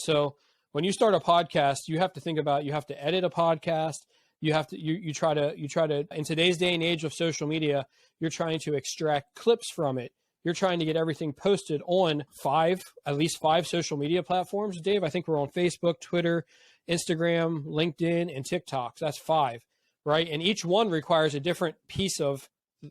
So when you start a podcast, you have to think about, you have to edit a podcast. You have to, you try to, in today's day and age of social media, you're trying to extract clips from it. You're trying to get everything posted on at least five social media platforms. Dave, I think we're on Facebook, Twitter, Instagram, LinkedIn, and TikTok. So that's 5, right? And each one requires a different piece of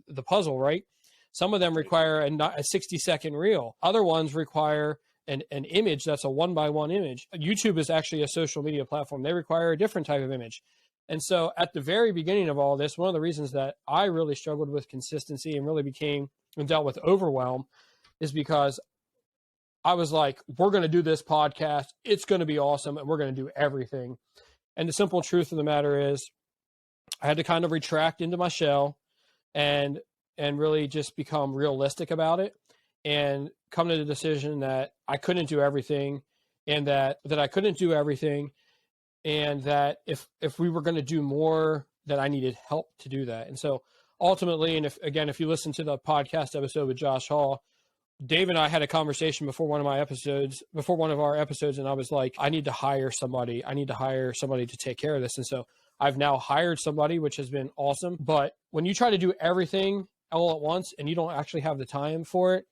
the puzzle, right? Some of them require a 60-second reel. Other ones require an image that's a 1x1 image. YouTube is actually a social media platform. They require a different type of image. And so at the very beginning of all this, one of the reasons that I really struggled with consistency and really became and dealt with overwhelm is because I was like, we're going to do this podcast. It's going to be awesome. And we're going to do everything. And the simple truth of the matter is I had to kind of retract into my shell and really just become realistic about it and come to the decision that I couldn't do everything and that I couldn't do everything. And that if we were going to do more, that I needed help to do that. And so ultimately, and if you listen to the podcast episode with Josh Hall, Dave and I had a conversation before one of our episodes, and I was like, I need to hire somebody. I need to hire somebody to take care of this. And so I've now hired somebody, which has been awesome. But when you try to do everything all at once and you don't actually have the time for it,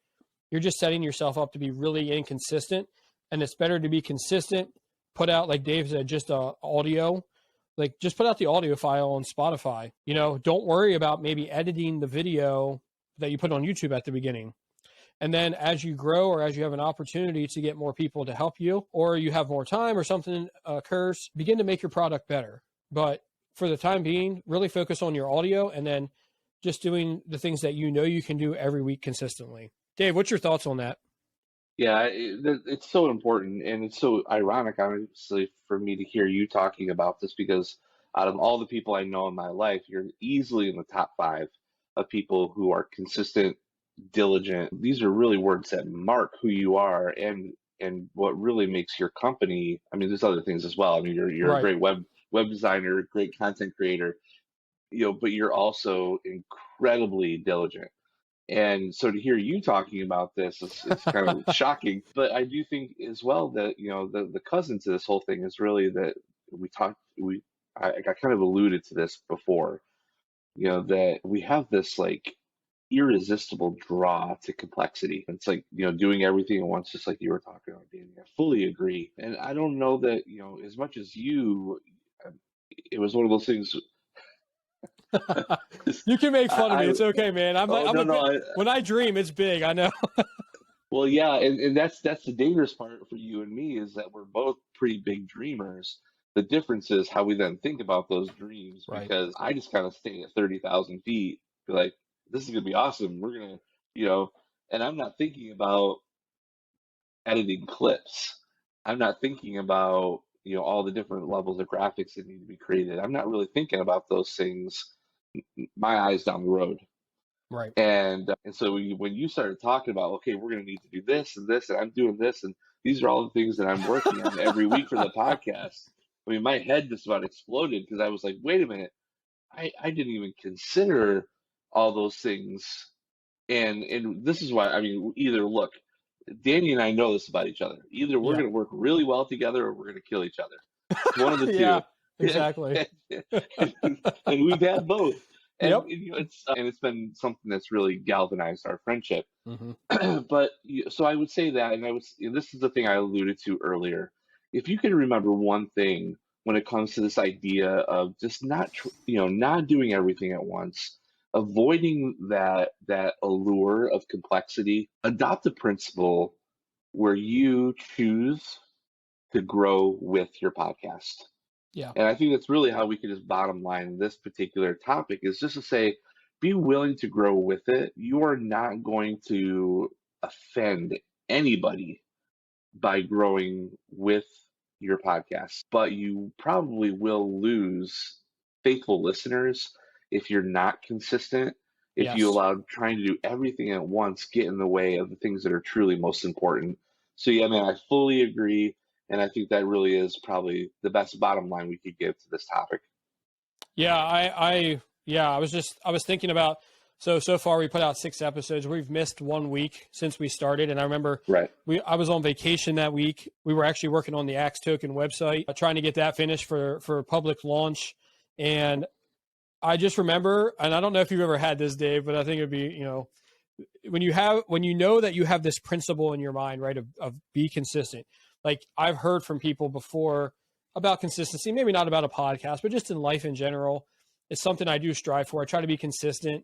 you're just setting yourself up to be really inconsistent. And it's better to be consistent. Put out, like Dave said, just audio, like just put out the audio file on Spotify. Don't worry about maybe editing the video that you put on YouTube at the beginning. And then as you grow or as you have an opportunity to get more people to help you, or you have more time or something occurs, begin to make your product better. But for the time being, really focus on your audio and then just doing the things that you can do every week consistently. Dave, what's your thoughts on that? Yeah, it's so important, and it's so ironic, honestly, for me to hear you talking about this because out of all the people I know in my life, you're easily in the top 5 of people who are consistent, diligent. These are really words that mark who you are and what really makes your company. I mean, there's other things as well. I mean, you're Right. a great web designer, great content creator, but you're also incredibly diligent. And so to hear you talking about this is kind of shocking. But I do think as well that, the cousin to this whole thing is really that I kind of alluded to this before, that we have this like irresistible draw to complexity. It's like, doing everything at once, just like you were talking about, Danny. I fully agree. And I don't know that, as much as it was one of those things. You can make fun of me. It's okay, man. When I dream, it's big. I know. Well, yeah, and that's the dangerous part for you and me is that we're both pretty big dreamers. The difference is how we then think about those dreams, Right. Because I just kind of stay at 30,000 feet, be like, this is gonna be awesome. We're gonna, and I'm not thinking about editing clips. I'm not thinking about all the different levels of graphics that need to be created. I'm not really thinking about those things. My eyes down the road. Right. And so when you started talking about, okay, we're going to need to do this and this, and I'm doing this, and these are all the things that I'm working on every week for the podcast. I mean, my head just about exploded because I was like, wait a minute, I didn't even consider all those things. And this is why, I mean, either look, Danny and I know this about each other. Either we're going to work really well together or we're going to kill each other. It's one of the two. Yeah, exactly. And we've had both. And, Yep. It's been something that's really galvanized our friendship. Mm-hmm. But so I would say that, and this is the thing I alluded to earlier. If you can remember one thing when it comes to this idea of just not doing everything at once, avoiding that allure of complexity, adopt a principle where you choose to grow with your podcast. Yeah. And I think that's really how we can just bottom line this particular topic is just to say, be willing to grow with it. You are not going to offend anybody by growing with your podcast, but you probably will lose faithful listeners if you're not consistent, if you allow trying to do everything at once get in the way of the things that are truly most important. So yeah, man, I fully agree. And I think that really is probably the best bottom line we could give to this topic. Yeah, I was thinking about So far we put out 6 episodes. We've missed 1 week since we started. And I remember Right. I was on vacation that week. We were actually working on the Axe Token website, trying to get that finished for public launch. And I just remember, and I don't know if you've ever had this, Dave, but I think it'd be, when you know that you have this principle in your mind, right, of be consistent. Like I've heard from people before about consistency, maybe not about a podcast, but just in life in general. It's something I do strive for. I try to be consistent.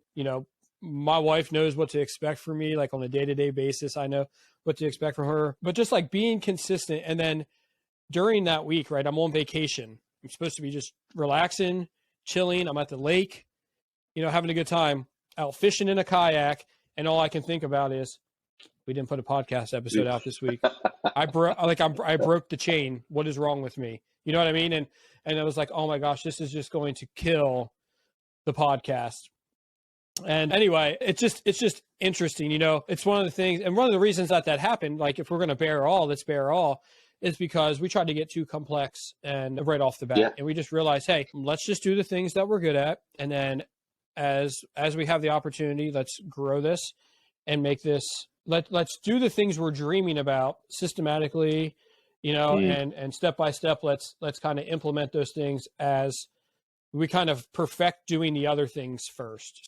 My wife knows what to expect from me, like on a day-to-day basis. I know what to expect from her, but just like being consistent. And then during that week, right, I'm on vacation. I'm supposed to be just relaxing, chilling. I'm at the lake, having a good time, out fishing in a kayak. And all I can think about is we didn't put a podcast episode out this week. I broke the chain. What is wrong with me? You know what I mean? And I was like, oh my gosh, this is just going to kill the podcast. And anyway, it's just interesting. It's one of the things, and one of the reasons that happened, like if we're going to bear all, let's bear all, is because we tried to get too complex and right off the bat. Yeah. And we just realized, hey, let's just do the things that we're good at. And then as we have the opportunity, let's grow this and make this, let's do the things we're dreaming about systematically, and step by step, let's kind of implement those things as we kind of perfect doing the other things first.